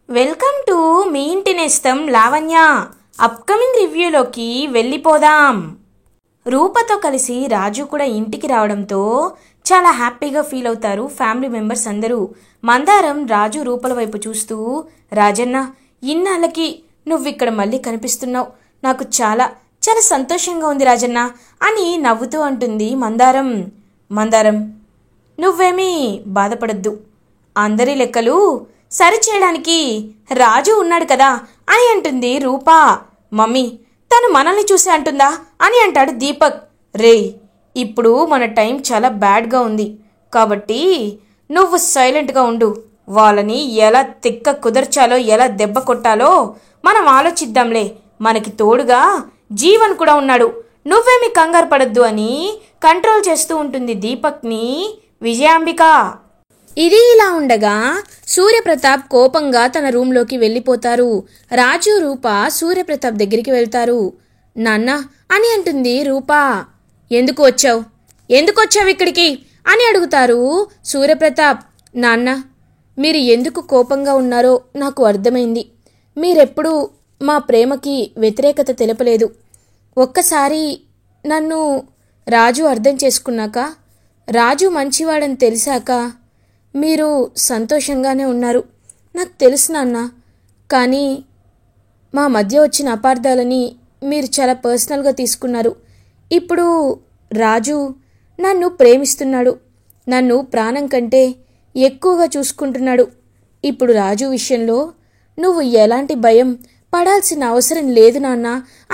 Welcome to me ఇంటి నేస్తం Lavanya. Upcoming రివ్యూలోకి వెళ్ళిపోదాం. రూపతో కలిసి రాజు కూడా ఇంటికి రావడంతో చాలా హ్యాపీగా ఫీల్ అవుతారు ఫ్యామిలీ మెంబర్స్ అందరూ. మందారం రాజు రూపల వైపు చూస్తూ, రాజన్న, ఇన్నాళ్ళకి నువ్విక్కడ మళ్ళీ కనిపిస్తున్నావు, నాకు చాలా చాలా సంతోషంగా ఉంది రాజన్న అని నవ్వుతూ అంటుంది మందారం. మందారం, నువ్వేమీ బాధపడద్దు, అందరి లెక్కలు సరిచేయడానికి రాజు ఉన్నాడు కదా అని అంటుంది రూప. మమ్మీ, తను మనల్ని చూసి అంటుందా అని అంటాడు దీపక్. రే, ఇప్పుడు మన టైం చాలా బ్యాడ్గా ఉంది కాబట్టి నువ్వు సైలెంట్గా ఉండు. వాళ్ళని ఎలా తిక్క కుదర్చాలో, ఎలా దెబ్బ కొట్టాలో మనం ఆలోచిద్దాంలే. మనకి తోడుగా జీవన్ కూడా ఉన్నాడు, నువ్వేమీ కంగారు పడద్దు అని కంట్రోల్ చేస్తూ ఉంటుంది దీపక్ని విజయాంబిక. ఇది ఇలా ఉండగా సూర్యప్రతాప్ కోపంగా తన రూంలోకి వెళ్ళిపోతారు. రాజు, రూప సూర్యప్రతాప్ దగ్గరికి వెళ్తారు. నాన్న అని అంటుంది రూప. ఎందుకు వచ్చావు ఇక్కడికి అని అడుగుతారు సూర్యప్రతాప్. నాన్న, మీరు ఎందుకు కోపంగా ఉన్నారో నాకు అర్థమైంది. మీరెప్పుడూ మా ప్రేమకి వ్యతిరేకత తెలపలేదు. ఒక్కసారి నన్ను రాజు అర్థం చేసుకున్నాక, రాజు మంచివాడని తెలిసాక మీరు సంతోషంగానే ఉన్నారు. నాకు తెలుసు నాన్న, కానీ మా మధ్య వచ్చిన అపార్థాలని మీరు చాలా పర్సనల్గా తీసుకున్నారు. ఇప్పుడు రాజు నన్ను ప్రేమిస్తున్నాడు, నన్ను ప్రాణం కంటే ఎక్కువగా చూసుకుంటున్నాడు. ఇప్పుడు రాజు విషయంలో నువ్వు ఎలాంటి భయం పడాల్సిన అవసరం లేదు నాన్న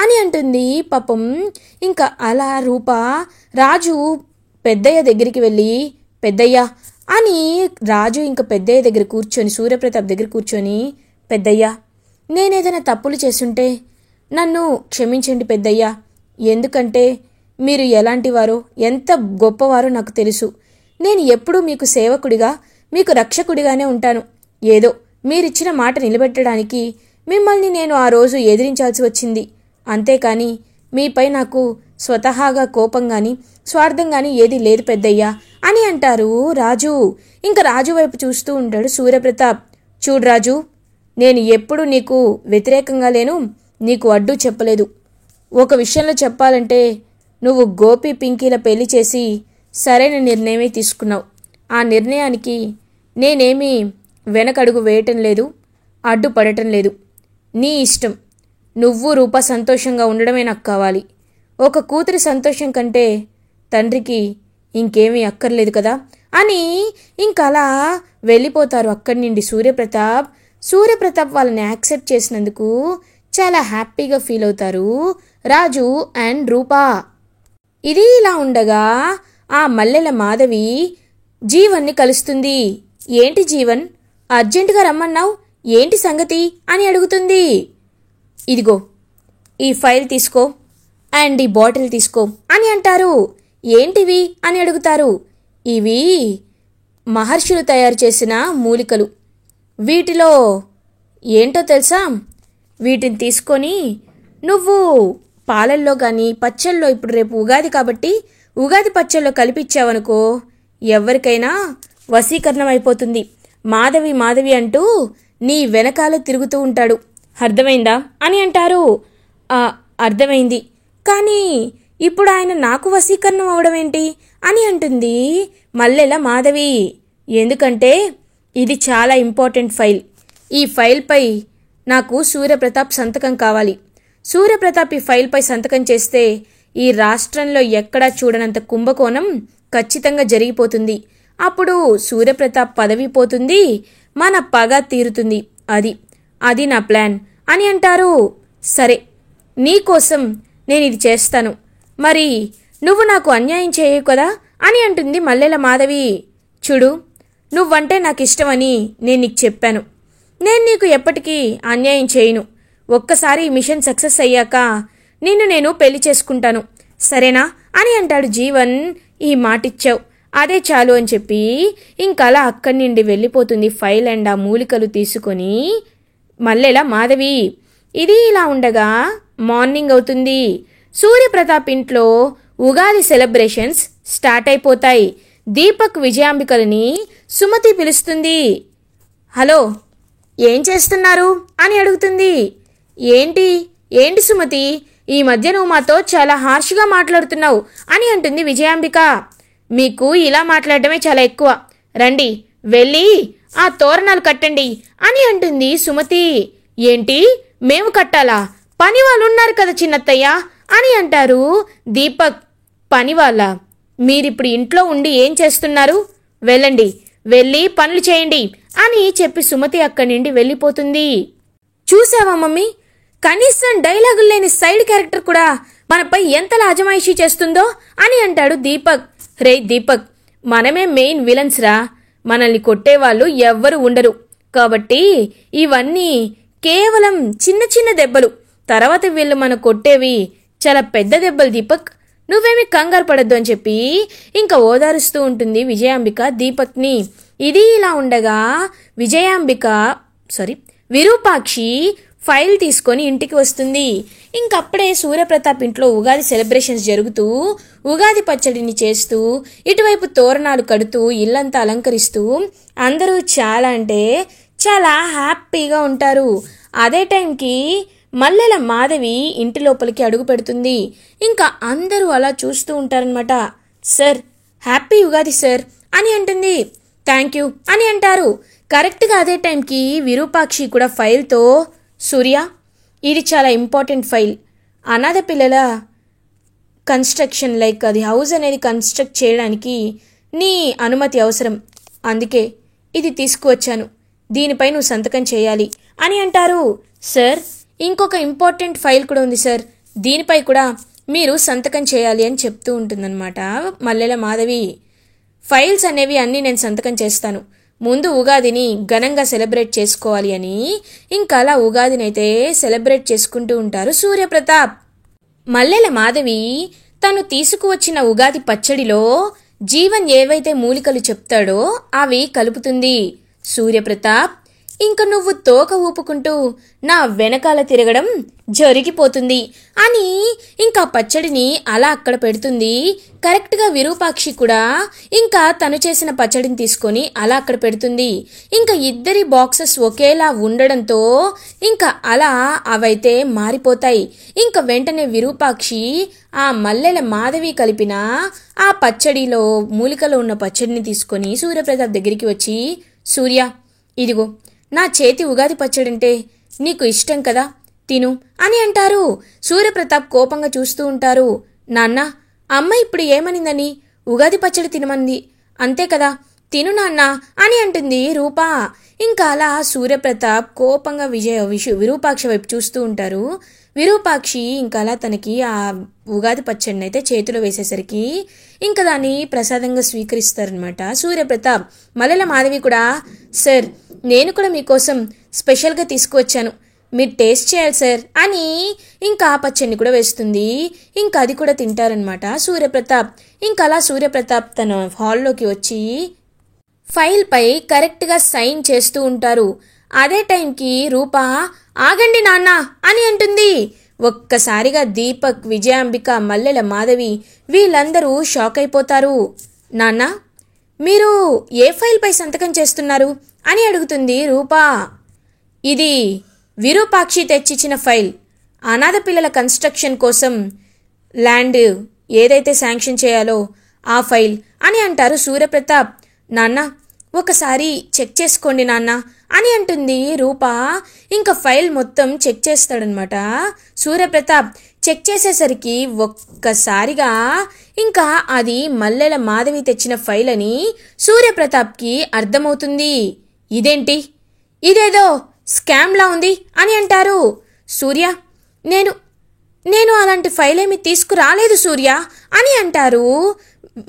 అని అంటుంది. పాపం ఇంకా అలా రూప రాజు పెద్దయ్య దగ్గరికి వెళ్ళి, పెద్దయ్య అని రాజు ఇంకా పెద్దయ్య దగ్గర కూర్చొని, సూర్యప్రతాప్ దగ్గర కూర్చొని, పెద్దయ్య, నేనేదైనా తప్పులు చేసుంటే నన్ను క్షమించండి పెద్దయ్య. ఎందుకంటే మీరు ఎలాంటివారో, ఎంత గొప్పవారో నాకు తెలుసు. నేను ఎప్పుడూ మీకు సేవకుడిగా, మీకు రక్షకుడిగానే ఉంటాను. ఏదో మీరిచ్చిన మాట నిలబెట్టడానికి మిమ్మల్ని నేను ఆ రోజు ఎదిరించాల్సి వచ్చింది. అంతేకాని మీపై నాకు స్వతహాగా కోపం కానీ స్వార్థం కానీ ఏదీ లేదు పెద్దయ్యా అని అంటారు రాజు. ఇంకా రాజు వైపు చూస్తూ ఉంటాడు సూర్యప్రతాప్. చూడు రాజు, నేను ఎప్పుడు నీకు వ్యతిరేకంగా లేను, నీకు అడ్డు చెప్పలేదు. ఒక విషయంలో చెప్పాలంటే, నువ్వు గోపి పింకీల పెళ్లి చేసి సరైన నిర్ణయమే తీసుకున్నావు. ఆ నిర్ణయానికి నేనేమీ వెనకడుగు వేయటం లేదు, అడ్డుపడటం లేదు. నీ ఇష్టం. నువ్వు రూప సంతోషంగా ఉండడమే నాకు కావాలి. ఒక కూతురి సంతోషం కంటే తండ్రికి ఇంకేమీ అక్కర్లేదు కదా అని ఇంకలా వెళ్ళిపోతారు అక్కడి నుండి సూర్యప్రతాప్. సూర్యప్రతాప్ వాళ్ళని యాక్సెప్ట్ చేసినందుకు చాలా హ్యాపీగా ఫీల్ అవుతారు రాజు అండ్ రూప. ఇది ఇలా ఉండగా ఆ మల్లెల మాధవి జీవన్ని కలుస్తుంది. ఏంటి జీవన్, అర్జెంటుగా రమ్మన్నావు, ఏంటి సంగతి అని అడుగుతుంది. ఇదిగో ఈ ఫైల్ తీసుకో అండ్ ఈ బాటిల్ తీసుకో అని అంటారు. ఏంటివి అని అడుగుతారు. ఇవి మహర్షులు తయారు చేసిన మూలికలు. వీటిలో ఏంటో తెలుసా? వీటిని తీసుకొని నువ్వు పాలల్లో కానీ పచ్చళ్ళలో, ఇప్పుడు రేపు ఉగాది కాబట్టి ఉగాది పచ్చళ్ళలో కలిపిచ్చావనుకో, ఎవరికైనా వశీకరణం అయిపోతుంది. మాధవి మాధవి అంటూ నీ వెనకాల తిరుగుతూ ఉంటాడు. అర్థమైందా అని అంటారు. అర్థమైంది, కానీ ఇప్పుడు ఆయన నాకు వశీకరణం అవడం ఏంటి అని అంటుంది మల్లెల మాధవి. ఎందుకంటే ఇది చాలా ఇంపార్టెంట్ ఫైల్. ఈ ఫైల్పై నాకు సూర్యప్రతాప్ సంతకం కావాలి. సూర్యప్రతాప్ ఈ ఫైల్పై సంతకం చేస్తే ఈ రాష్ట్రంలో ఎక్కడా చూడనంత కుంభకోణం ఖచ్చితంగా జరిగిపోతుంది. అప్పుడు సూర్యప్రతాప్ పదవి పోతుంది, మన పగ తీరుతుంది. అది నా ప్లాన్ అని అంటారు. సరే, నీకోసం నేను ఇది చేస్తాను, మరి నువ్వు నాకు అన్యాయం చేయవు కదా అని అంటుంది మల్లెల మాధవి. చూడు, నువ్వంటే నాకు ఇష్టమని నేను నీకు చెప్పాను. నేను నీకు ఎప్పటికీ అన్యాయం చేయను. ఒక్కసారి ఈ మిషన్ సక్సెస్ అయ్యాక నిన్ను నేను పెళ్లి చేసుకుంటాను, సరేనా అని అంటాడు జీవన్. ఈ మాటిచ్చావు, అదే చాలు అని చెప్పి ఇంకలా అక్కడి నుండి వెళ్ళిపోతుంది ఫైల్ అండ్ ఆ మూలికలు తీసుకొని మల్లెల మాధవి. ఇది ఇలా ఉండగా మార్నింగ్ అవుతుంది. సూర్యప్రతాప్ ఇంట్లో ఉగాది సెలబ్రేషన్స్ స్టార్ట్ అయిపోతాయి. దీపక్ విజయాంబికలని సుమతి పిలుస్తుంది. హలో, ఏం చేస్తున్నారు అని అడుగుతుంది. ఏంటి ఏంటి సుమతి, ఈ మధ్య నువ్వు మాతో చాలా హార్ష్గా మాట్లాడుతున్నావు అని అంటుంది విజయాంబిక. మీకు ఇలా మాట్లాడటమే చాలా ఎక్కువ, రండి వెళ్ళి ఆ తోరణాలు కట్టండి అని అంటుంది సుమతి. ఏంటి, మేము కట్టాలా? పని వాళ్ళు ఉన్నారు కదా చిన్నత్తయ్య అని అంటారు దీపక్. పని వాళ్ళ? మీరిప్పుడు ఇంట్లో ఉండి ఏం చేస్తున్నారు? వెళ్ళండి, వెళ్ళి పనులు చేయండి అని చెప్పి సుమతి అక్కడి నుండి వెళ్ళిపోతుంది. చూసావా మమ్మీ, కనీసం డైలాగులు లేని సైడ్ క్యారెక్టర్ కూడా మనపై ఎంతలా అజమాయిషీ చేస్తుందో అని అంటాడు దీపక్. రే దీపక్, మనమే మెయిన్ విలన్స్ రా, మనల్ని కొట్టేవాళ్ళు ఎవ్వరు ఉండరు, కాబట్టి ఇవన్నీ కేవలం చిన్న చిన్న దెబ్బలు, తర్వాత వీళ్ళు మనం కొట్టేవి చాలా పెద్ద దెబ్బలు దీపక్, నువ్వేమీ కంగారు పడద్దు అని చెప్పి ఇంకా ఓదారుస్తూ ఉంటుంది విజయాంబిక దీపక్ని. ఇది ఇలా ఉండగా విరూపాక్షి ఫైల్ తీసుకొని ఇంటికి వస్తుంది. ఇంకప్పుడే సూర్యప్రతాప్ ఇంట్లో ఉగాది సెలబ్రేషన్స్ జరుగుతూ ఉగాది పచ్చడిని చేస్తూ ఇటువైపు తోరణాలు కడుతూ ఇల్లంతా అలంకరిస్తూ అందరూ చాలా అంటే చాలా హ్యాపీగా ఉంటారు. అదే టైంకి మల్లెల మాధవి ఇంటి లోపలికి అడుగు పెడుతుంది. ఇంకా అందరూ అలా చూస్తూ ఉంటారనమాట. సార్, హ్యాపీ ఉగాది సార్ అని అంటుంది. థ్యాంక్ యూ అని అంటారు. కరెక్ట్గా అదే టైంకి విరూపాక్షి కూడా ఫైల్తో, సూర్య, ఇది చాలా ఇంపార్టెంట్ ఫైల్, అనాథ పిల్లల కన్స్ట్రక్షన్, లైక్ అది హౌస్ అనేది కన్స్ట్రక్ట్ చేయడానికి నీ అనుమతి అవసరం, అందుకే ఇది తీసుకువచ్చాను, దీనిపై నువ్వు సంతకం చేయాలి అని అంటారు. సార్, ఇంకొక ఇంపార్టెంట్ ఫైల్ కూడా ఉంది సార్, దీనిపై కూడా మీరు సంతకం చేయాలి అని చెప్తూ ఉంటుందన్నమాట మల్లెల మాధవి. ఫైల్స్ అనేవి అన్నీ నేను సంతకం చేస్తాను, ముందు ఉగాదిని ఘనంగా సెలబ్రేట్ చేసుకోవాలి అని ఇంకా అలా ఉగాదిని అయితే సెలబ్రేట్ చేసుకుంటూ ఉంటారు సూర్యప్రతాప్. మల్లెల మాధవి తను తీసుకువచ్చిన ఉగాది పచ్చడిలో జీవన్ ఏవైతే మూలికలు చెప్తాడో అవి కలుపుతుంది. సూర్యప్రతాప్, ఇంక నువ్వు తోక ఊపుకుంటూ నా వెనకాల తిరగడం జరిగిపోతుంది అని ఇంకా పచ్చడిని అలా అక్కడ పెడుతుంది. కరెక్ట్గా విరూపాక్షి కూడా ఇంకా తను చేసిన పచ్చడిని తీసుకొని అలా అక్కడ పెడుతుంది. ఇంకా ఇద్దరి బాక్సెస్ ఒకేలా ఉండడంతో ఇంకా అలా అవైతే మారిపోతాయి. ఇంకా వెంటనే విరూపాక్షి ఆ మల్లెల మాధవి కలిపిన ఆ పచ్చడిలో మూలికలో ఉన్న పచ్చడిని తీసుకొని సూర్యప్రతాప్ దగ్గరికి వచ్చి, సూర్య, ఇదిగో నా చేతి ఉగాది పచ్చడంటే నీకు ఇష్టం కదా, తిను అని అంటారు. సూర్యప్రతాప్ కోపంగా చూస్తూ ఉంటారు. నాన్న, అమ్మ ఇప్పుడు ఏమనిందని? ఉగాది పచ్చడి తినమంది అంతే కదా, తిను నాన్న అని అంటుంది రూపా. ఇంకా అలా సూర్యప్రతాప్ కోపంగా విరూపాక్షి వైపు చూస్తూ ఉంటారు. విరూపాక్షి ఇంకా అలా తనకి ఆ ఉగాది పచ్చడిని అయితే చేతిలో వేసేసరికి ఇంకా దాన్ని ప్రసాదంగా స్వీకరిస్తారనమాట సూర్యప్రతాప్. మల్లెల మాధవి కూడా, సార్, నేను కూడా మీకోసం స్పెషల్గా తీసుకువచ్చాను, మీరు టేస్ట్ చేయాలి సార్ అని ఇంకా ఆ పచ్చడిని కూడా వేస్తుంది. ఇంకా అది కూడా తింటారనమాట సూర్యప్రతాప్. ఇంకా అలా సూర్యప్రతాప్ తన హాల్లోకి వచ్చి ఫైల్పై కరెక్ట్గా సైన్ చేస్తూ ఉంటారు. అదే టైంకి రూపా, ఆగండి నాన్న అని అంటుంది. ఒక్కసారిగా దీపక్, విజయాంబిక, మల్లెల మాధవి వీళ్ళందరూ షాక్ అయిపోతారు. నాన్న, మీరు ఏ ఫైల్పై సంతకం చేస్తున్నారు అని అడుగుతుంది రూపా. ఇది విరూపాక్షి తెచ్చిచ్చిన ఫైల్, అనాథ పిల్లల కన్స్ట్రక్షన్ కోసం ల్యాండ్ ఏదైతే శాంక్షన్ చేయాలో ఆ ఫైల్ అని అంటారు సూర్యప్రతాప్. నాన్న, ఒకసారి చెక్ చేసుకోండి నాన్న అని అంటుంది రూపా. ఇంకా ఫైల్ మొత్తం చెక్ చేస్తాడనమాట సూర్యప్రతాప్. చెక్ చేసేసరికి ఒక్కసారిగా ఇంకా అది మల్లెల మాధవి తెచ్చిన ఫైల్ అని సూర్యప్రతాప్కి అర్థమవుతుంది. ఇదేంటి, ఇదేదో స్కామ్లా ఉంది అని అంటారు. సూర్య, నేను అలాంటి ఫైల్ ఏమి తీసుకురాలేదు సూర్య అని అంటారు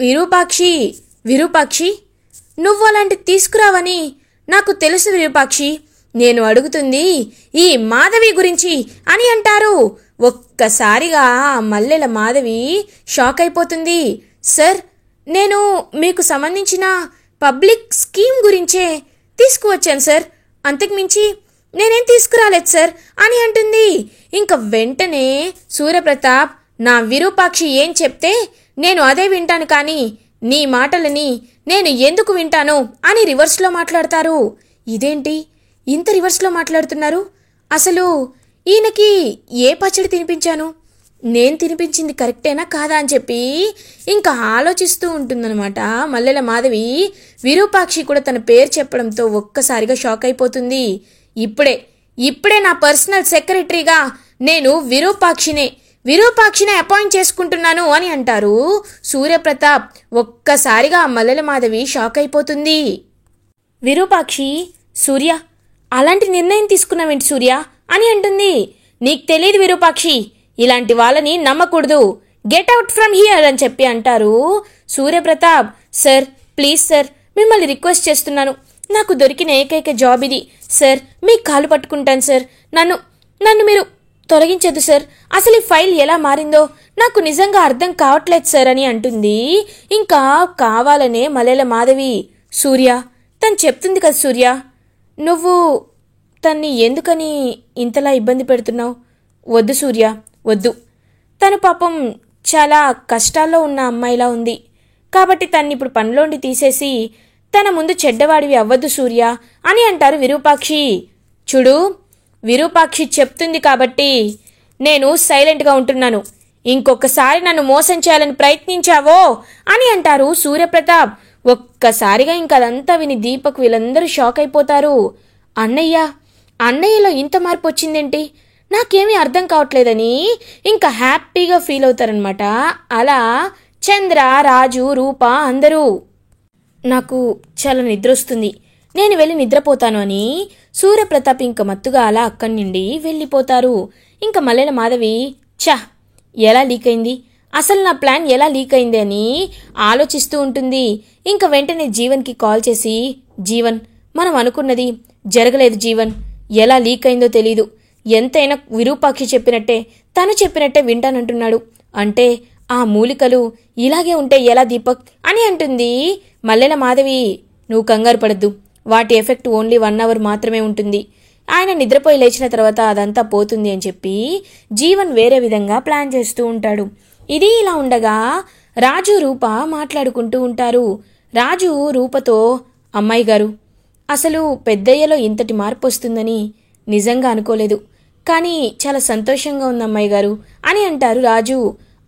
విరూపాక్షి, నువ్వు అలాంటి తీసుకురావని నాకు తెలుసు విరూపాక్షి, నేను అడుగుతుంది ఈ మాధవి గురించి అని అంటారు. ఒక్కసారిగా మల్లెల మాధవి షాక్ అయిపోతుంది. సార్, నేను మీకు సంబంధించిన పబ్లిక్ స్కీమ్ గురించే తీసుకువచ్చాను సార్, అంతకుమించి నేనేం తీసుకురాలేదు సార్ అని అంటుంది. ఇంకా వెంటనే సూర్యప్రతాప్, నా విరూపాక్షి ఏం చెప్తే నేను అదే వింటాను, కానీ నీ మాటలని నేను ఎందుకు వింటాను అని రివర్స్లో మాట్లాడతారు. ఇదేంటి, ఇంత రివర్స్లో మాట్లాడుతున్నారు? అసలు ఈయనకి ఏ పచ్చడి తినిపించాను, నేను తినిపించింది కరెక్టేనా కాదా అని చెప్పి ఇంకా ఆలోచిస్తూ ఉంటుందన్నమాట మల్లెల మాధవి. విరూపాక్షి కూడా తన పేరు చెప్పడంతో ఒక్కసారిగా షాక్ అయిపోతుంది. ఇప్పుడే నా పర్సనల్ సెక్రటరీగా నేను విరూపాక్షినే అపాయింట్ చేసుకుంటున్నాను అని అంటారు సూర్యప్రతాప్. ఒక్కసారిగా మల్లెల మాధవి షాక్ అయిపోతుంది. విరూపాక్షి, సూర్య అలాంటి నిర్ణయం తీసుకున్నావేంటి సూర్య అని అంటుంది. నీకు తెలియదు విరూపాక్షి, ఇలాంటి వాళ్ళని నమ్మకూడదు, గెట్ అవుట్ ఫ్రమ్ హియర్ అని చెప్పి అంటారు సూర్యప్రతాప్. సార్ ప్లీజ్ సార్, మిమ్మల్ని రిక్వెస్ట్ చేస్తున్నాను, నాకు దొరికిన ఏకైక జాబ్ ఇది సార్, మీ కాలు పట్టుకుంటాను సార్, నన్ను మీరు తొలగించదు సార్. అసలు ఈ ఫైల్ ఎలా మారిందో నాకు నిజంగా అర్థం కావట్లేదు సార్ అని అంటుంది. ఇంకా కావాలనే మల్లెల మాధవి, సూర్య తను చెప్తుంది కదా సూర్య, నువ్వు తన్ని ఎందుకని ఇంతలా ఇబ్బంది పెడుతున్నావు? వద్దు సూర్య వద్దు, తను పాపం చాలా కష్టాల్లో ఉన్న అమ్మాయిలా ఉంది, కాబట్టి తన్ని ఇప్పుడు పనిలోండి తీసేసి తన ముందు చెడ్డవాడివి అవ్వద్దు సూర్య అని అంటారు విరూపాక్షి. చూడు, విరూపాక్షి చెప్తుంది కాబట్టి నేను సైలెంట్గా ఉంటున్నాను, ఇంకొకసారి నన్ను మోసం చేయాలని ప్రయత్నించావో అని అంటారు సూర్యప్రతాప్. ఒక్కసారిగా ఇంకదంతా విని దీపక్ వీళ్ళందరూ షాక్ అయిపోతారు. అన్నయ్యలో ఇంత మార్పు వచ్చిందేంటి, నాకేమీ అర్థం కావట్లేదని ఇంకా హ్యాపీగా ఫీల్ అవుతారనమాట. అలా చంద్ర, రాజు, రూప అందరూ నాకు చాలా నిద్ర వస్తుంది, నేను వెళ్ళి నిద్రపోతాను అని సూర్యప్రతాప్ ఇంక మత్తుగా అలా అక్కడి నుండి వెళ్ళిపోతారు. ఇంకా మల్లెల మాధవి, ఎలా లీక్ అయింది, అసలు నా ప్లాన్ ఎలా లీక్ అయింది అని ఆలోచిస్తూ ఉంటుంది. ఇంకా వెంటనే జీవన్కి కాల్ చేసి, జీవన్ మనం అనుకున్నది జరగలేదు జీవన్, ఎలా లీక్ అయిందో తెలీదు, ఎంతైనా విరూపాక్షి చెప్పినట్టే తను చెప్పినట్టే వింటానంటున్నాడు, అంటే ఆ మూలికలు ఇలాగే ఉంటే ఎలా దీపక్ అని అంటుంది మల్లెల మాధవి. నువ్వు కంగారు పడద్దు, వాటి ఎఫెక్ట్ ఓన్లీ 1 hour మాత్రమే ఉంటుంది, ఆయన నిద్రపోయి లేచిన తర్వాత అదంతా పోతుంది అని చెప్పి జీవన్ వేరే విధంగా ప్లాన్ చేస్తూ ఉంటాడు. ఇది ఇలా ఉండగా రాజు, రూప మాట్లాడుకుంటూ ఉంటారు. రాజు రూపతో, అమ్మాయి గారు అసలు పెద్దయ్యలో ఇంతటి మార్పు వస్తుందని నిజంగా అనుకోలేదు, కానీ చాలా సంతోషంగా ఉంది అమ్మాయి గారు అని అంటారు రాజు.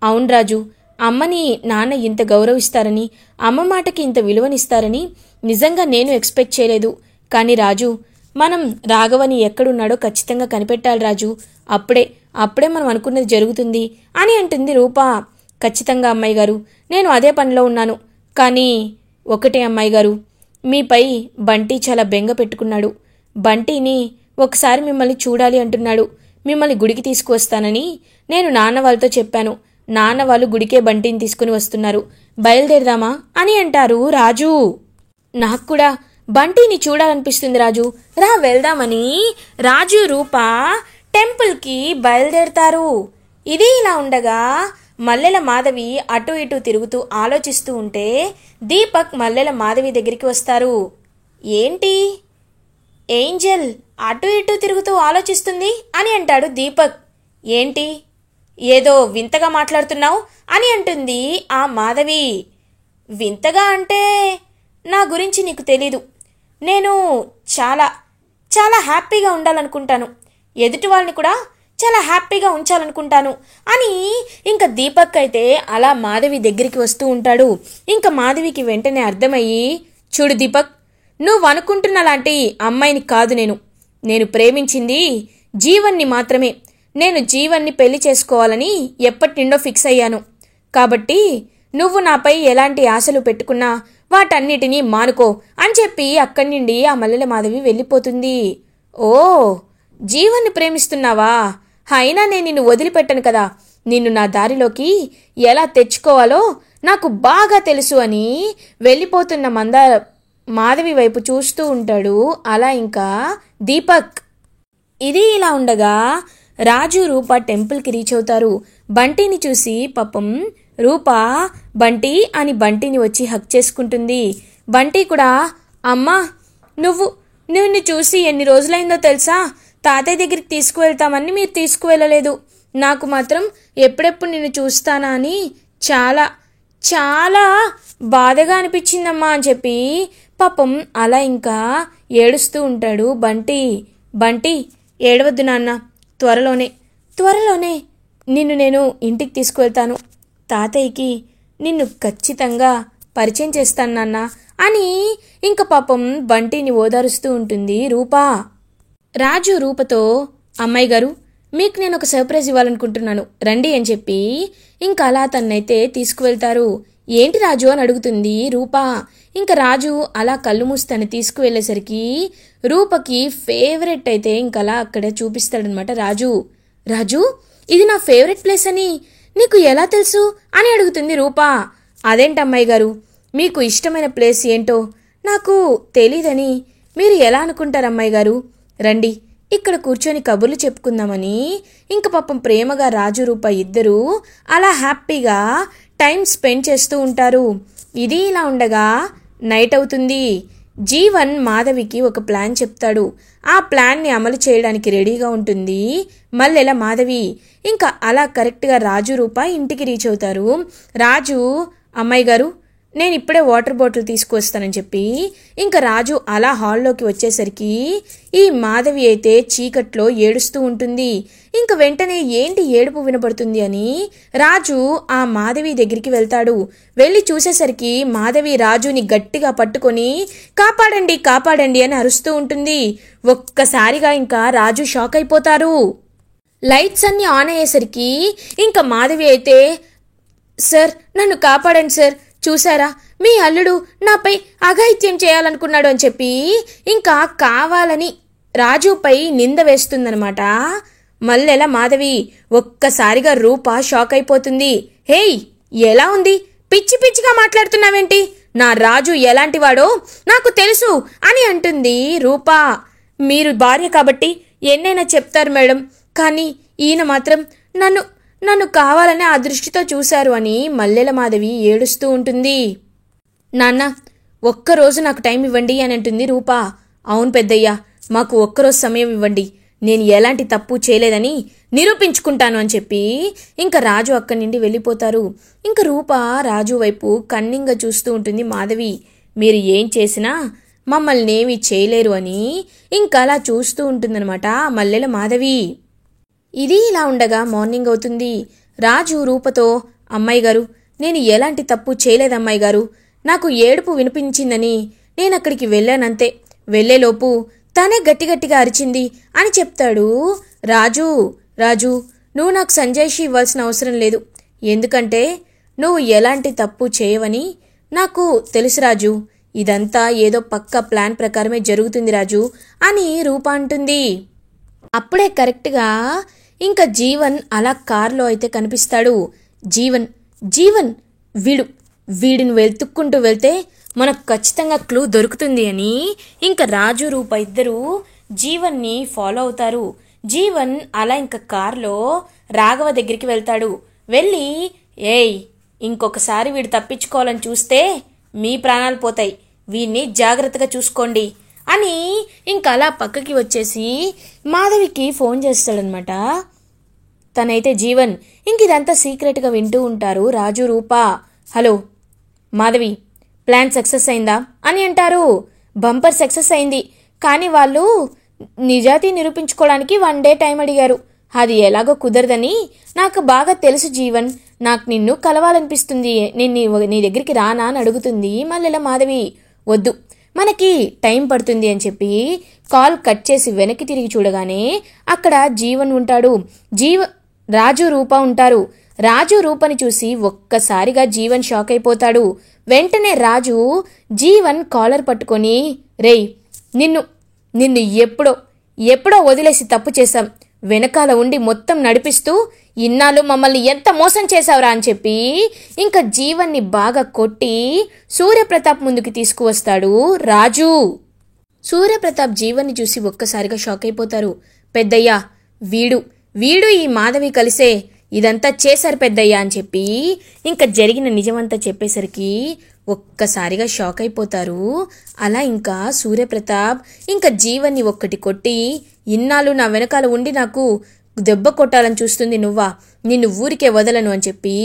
అవును రాజు, అమ్మని నాన్న ఇంత గౌరవిస్తారని, అమ్మ మాటకి ఇంత విలువనిస్తారని నిజంగా నేను ఎక్స్పెక్ట్ చేయలేదు. కానీ రాజు, మనం రాఘవని ఎక్కడున్నాడో ఖచ్చితంగా కనిపెట్టాలి రాజు, అప్పుడే మనం అనుకున్నది జరుగుతుంది అని అంటుంది రూప. ఖచ్చితంగా అమ్మాయి గారు, నేను అదే పనిలో ఉన్నాను, కానీ ఒకటే అమ్మాయి గారు, మీపై బంటి చాలా బెంగ పెట్టుకున్నాడు, బంటిని ఒకసారి మిమ్మల్ని చూడాలి అంటున్నాడు, మిమ్మల్ని గుడికి తీసుకువస్తానని నేను నాన్న వాళ్ళతో చెప్పాను, నాన్న వాళ్ళు గుడికే బంటిని తీసుకుని వస్తున్నారు, బయలుదేరదామా అని అంటారు రాజు. నాకు కూడా బంటిని చూడాలనిపిస్తుంది రాజు, రా వెళ్దామని రాజు, రూప టెంపుల్కి బయలుదేరతారు. ఇది ఇలా ఉండగా మల్లెల మాధవి అటు ఇటు తిరుగుతూ ఆలోచిస్తూ ఉంటే దీపక్ మల్లెల మాధవి దగ్గరికి వస్తారు. ఏంటి ఏంజెల్ అటు ఇటు తిరుగుతూ ఆలోచిస్తుంది అని అంటాడు దీపక్. ఏంటి ఏదో వింతగా మాట్లాడుతున్నావు అని అంటుంది ఆ మాధవి. వింతగా అంటే నా గురించి నీకు తెలీదు, నేను చాలా చాలా హ్యాపీగా ఉండాలనుకుంటాను, ఎదుటి వాళ్ళని కూడా చాలా హ్యాపీగా ఉంచాలనుకుంటాను అని ఇంకా దీపక్ అయితే అలా మాధవి దగ్గరికి వస్తూ ఉంటాడు. ఇంకా మాధవికి వెంటనే అర్థమయ్యి, చూడు దీపక్, నువ్వు అనుకుంటున్న లాంటి అమ్మాయిని కాదు, నేను ప్రేమించింది జీవన్ని మాత్రమే, నేను జీవన్ని పెళ్లి చేసుకోవాలని ఎప్పటి నుండో ఫిక్స్ అయ్యాను, కాబట్టి నువ్వు నాపై ఎలాంటి ఆశలు పెట్టుకున్నా వాటన్నిటినీ మానుకో అని చెప్పి అక్కడి నుండి ఆ మల్లెల మాధవి వెళ్ళిపోతుంది. ఓ, జీవన్ని ప్రేమిస్తున్నావా, అయినా నేను నిన్ను వదిలిపెట్టను కదా, నిన్ను నా దారిలోకి ఎలా తెచ్చుకోవాలో నాకు బాగా తెలుసు అని వెళ్ళిపోతున్న మాధవి వైపు చూస్తూ ఉంటాడు అలా ఇంకా దీపక్. ఇది ఇలా ఉండగా రాజు, రూప టెంపుల్కి రీచ్ అవుతారు. బంటిని చూసి పాపం రూప బంటి అని బంటిని వచ్చి హక్ చేసుకుంటుంది. బంటి కూడా, అమ్మా నిన్ను చూసి ఎన్ని రోజులైందో తెలుసా, తాతయ్య దగ్గరికి తీసుకువెళ్తామని మీరు తీసుకువెళ్ళలేదు, నాకు మాత్రం ఎప్పుడెప్పుడు నిన్ను చూస్తానా అని చాలా చాలా బాధగా అనిపించిందమ్మా అని చెప్పి పాపం అలా ఇంకా ఏడుస్తూ ఉంటాడు. బంటి బంటి ఏడవద్దు నాన్న, త్వరలోనే నిన్ను నేను ఇంటికి తీసుకువెళ్తాను, తాతయ్యకి నిన్ను ఖచ్చితంగా పరిచయం చేస్తాను నాన్న అని ఇంక పాపం బంటిని ఓదారుస్తూ ఉంటుంది రూపా. రాజు రూపతో, అమ్మాయి గారు మీకు నేను ఒక సర్ప్రైజ్ ఇవ్వాలనుకుంటున్నాను రండి అని చెప్పి ఇంకా అలా తన్నైతే తీసుకువెళ్తారు. ఏంటి రాజు అని అడుగుతుంది రూపా. ఇంకా రాజు అలా కళ్ళు మూసి తను తీసుకువెళ్ళేసరికి రూపకి ఫేవరెట్ అయితే ఇంకలా అక్కడే చూపిస్తాడనమాట రాజు. రాజు ఇది నా ఫేవరెట్ ప్లేస్ అని నీకు ఎలా తెలుసు అని అడుగుతుంది రూపా. అదేంటమ్మాయి గారు, మీకు ఇష్టమైన ప్లేస్ ఏంటో నాకు తెలీదని మీరు ఎలా అనుకుంటారమ్మాయి గారు, రండి ఇక్కడ కూర్చొని కబుర్లు చెప్పుకుందామని ఇంక పాపం ప్రేమగా రాజు రూప ఇద్దరూ అలా హ్యాపీగా టైం స్పెండ్ చేస్తూ ఉంటారు. ఇది ఇలా ఉండగా నైట్ అవుతుంది. జీవన్ మాధవికి ఒక ప్లాన్ చెప్తాడు. ఆ ప్లాన్ని అమలు చేయడానికి రెడీగా ఉంటుంది మల్లెల మాధవి. ఇంకా అలా కరెక్ట్గా రాజు రూప ఇంటికి రీచ్ అవుతారు. రాజు, అమ్మాయి గారు నేను ఇప్పుడే వాటర్ బాటిల్ తీసుకొస్తానని చెప్పి ఇంకా రాజు అలా హాల్లోకి వచ్చేసరికి ఈ మాధవి అయితే చీకట్లో ఏడుస్తూ ఉంటుంది. ఇంక వెంటనే ఏంటి ఏడుపు వినపడుతుంది అని రాజు ఆ మాధవి దగ్గరికి వెళ్తాడు. వెళ్ళి చూసేసరికి మాధవి రాజుని గట్టిగా పట్టుకొని కాపాడండి కాపాడండి అని అరుస్తూ ఉంటుంది. ఒక్కసారిగా ఇంకా రాజు షాక్ అయిపోతారు. లైట్స్ అన్ని ఆన్ అయ్యేసరికి ఇంకా మాధవి అయితే, సార్ నన్ను కాపాడండి సార్, చూసారా మీ అల్లుడు నాపై అఘాయిత్యం చేయాలనుకున్నాడు అని చెప్పి ఇంకా కావాలని రాజుపై నింద వేస్తుందనమాట మల్లెల మాధవి. ఒక్కసారిగా రూప షాక్ అయిపోతుంది. హేయ్ ఎలా ఉంది, పిచ్చి పిచ్చిగా మాట్లాడుతున్నావేంటి, నా రాజు ఎలాంటివాడో నాకు తెలుసు అని అంటుంది రూప. మీరు భార్య కాబట్టి ఎన్నైనా చెప్తారు మేడం, కానీ ఈయన మాత్రం నన్ను కావాలని ఆ దృష్టితో చూశారు అని మల్లెల మాధవి ఏడుస్తూ ఉంటుంది. నాన్న ఒక్కరోజు నాకు టైం ఇవ్వండి అని అంటుంది రూప. అవును పెద్దయ్యా, మాకు ఒక్కరోజు సమయం ఇవ్వండి, నేను ఎలాంటి తప్పు చేయలేదని నిరూపించుకుంటాను అని చెప్పి ఇంకా రాజు అక్కడి నుండి వెళ్ళిపోతారు. ఇంకా రూప రాజు వైపు కన్నింగా చూస్తూ ఉంటుంది. మాధవి మీరు ఏం చేసినా మమ్మల్ని ఏమీ చేయలేరు అని ఇంకా అలా చూస్తూ ఉంటుందన్నమాట మల్లెల మాధవి. ఇది ఇలా ఉండగా మార్నింగ్ అవుతుంది. రాజు రూపతో, అమ్మాయి గారు నేను ఎలాంటి తప్పు చేయలేదమ్మాయి గారు, నాకు ఏడుపు వినిపించిందని నేను అక్కడికి వెళ్ళానంతే, వెళ్ళేలోపు తనే గట్టిగట్టిగా అరిచింది అని చెప్తాడు రాజు. రాజు నువ్వు నాకు సంజాయిషి ఇవ్వాల్సిన అవసరం లేదు, ఎందుకంటే నువ్వు ఎలాంటి తప్పు చేయవని నాకు తెలుసు రాజు, ఇదంతా ఏదో పక్కా ప్లాన్ ప్రకారమే జరుగుతుంది రాజు అని రూప అంటుంది. అప్పుడే కరెక్ట్గా ఇంకా జీవన్ అలా కార్లో అయితే కనిపిస్తాడు. జీవన్ వీడిని వెతుక్కుంటూ వెళ్తే మనకు ఖచ్చితంగా క్లూ దొరుకుతుంది అని ఇంకా రాజు రూప ఇద్దరు జీవన్ని ఫాలో అవుతారు. జీవన్ అలా ఇంకా కార్లో రాఘవ దగ్గరికి వెళ్తాడు. వెళ్ళి, ఏయ్ ఇంకొకసారి వీడు తప్పించుకోవాలని చూస్తే మీ ప్రాణాలు పోతాయి, వీడిని జాగ్రత్తగా చూసుకోండి అని ఇంకా అలా పక్కకి వచ్చేసి మాధవికి ఫోన్ చేస్తాడనమాట. తనైతే జీవన్ ఇంక ఇదంతా సీక్రెట్గా వింటూ ఉంటారు రాజు రూప. హలో మాధవి, ప్లాన్ సక్సెస్ అయిందా అని అంటారు. బంపర్ సక్సెస్ అయింది, కానీ వాళ్ళు నిజాయితీ నిరూపించుకోవడానికి 1 డే టైం అడిగారు, అది ఎలాగో కుదరదని నాకు బాగా తెలుసు జీవన్, నాకు నిన్ను కలవాలనిపిస్తుంది, నేను నీ దగ్గరికి రానా అని అడుగుతుంది మల్లెల మాధవి. వద్దు మనకి టైం పడుతుంది అని చెప్పి కాల్ కట్ చేసి వెనక్కి తిరిగి చూడగానే అక్కడ జీవన్ ఉంటాడు. రాజు రూప ఉంటారు. రాజు రూపని చూసి ఒక్కసారిగా జీవన్ షాక్ అయిపోతాడు. వెంటనే రాజు జీవన్ కాలర్ పట్టుకొని, రేయ్ నిన్ను ఎప్పుడో వదిలేసి తప్పు చేశాం, వెనకాల ఉండి మొత్తం నడిపిస్తూ ఇన్నాళ్ళు మమ్మల్ని ఎంత మోసం చేశావురా అని చెప్పి ఇంకా జీవన్ని బాగా కొట్టి సూర్యప్రతాప్ ముందుకి తీసుకువస్తాడు రాజు. సూర్యప్రతాప్ జీవన్ని చూసి ఒక్కసారిగా షాక్ అయిపోతారు. పెద్దయ్యా వీడు ఈ మాధవి కలిసే ఇదంతా చేశారు పెద్దయ్యా అని చెప్పి ఇంకా జరిగిన నిజమంతా చెప్పేసరికి ఒక్కసారిగా షాక్ అయిపోతారు. అలా ఇంకా సూర్యప్రతాప్ ఇంకా జీవన్ని ఒక్కటి కొట్టి, ఇన్నాళ్ళు నా వెనకాల ఉండి నాకు దెబ్బ కొట్టాలని చూస్తుంది నువ్వా, నిన్ను ఊరికే వదలను అని చెప్పి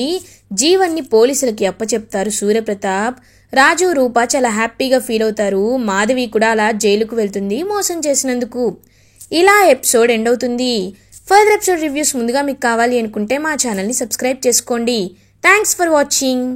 జీవన్ని పోలీసులకి అప్పచెప్తారు సూర్యప్రతాప్. రాజు రూప చాలా హ్యాపీగా ఫీల్ అవుతారు. మాధవి కూడా అలా జైలుకు వెళ్తుంది మోసం చేసినందుకు. ఇలా ఎపిసోడ్ ఎండ్ అవుతుంది. ఫర్దర్ ఎపిసోడ్ రివ్యూస్ ముందుగా మీకు కావాలి అనుకుంటే మా ఛానల్ని సబ్స్క్రైబ్ చేసుకోండి. Thanks for watching.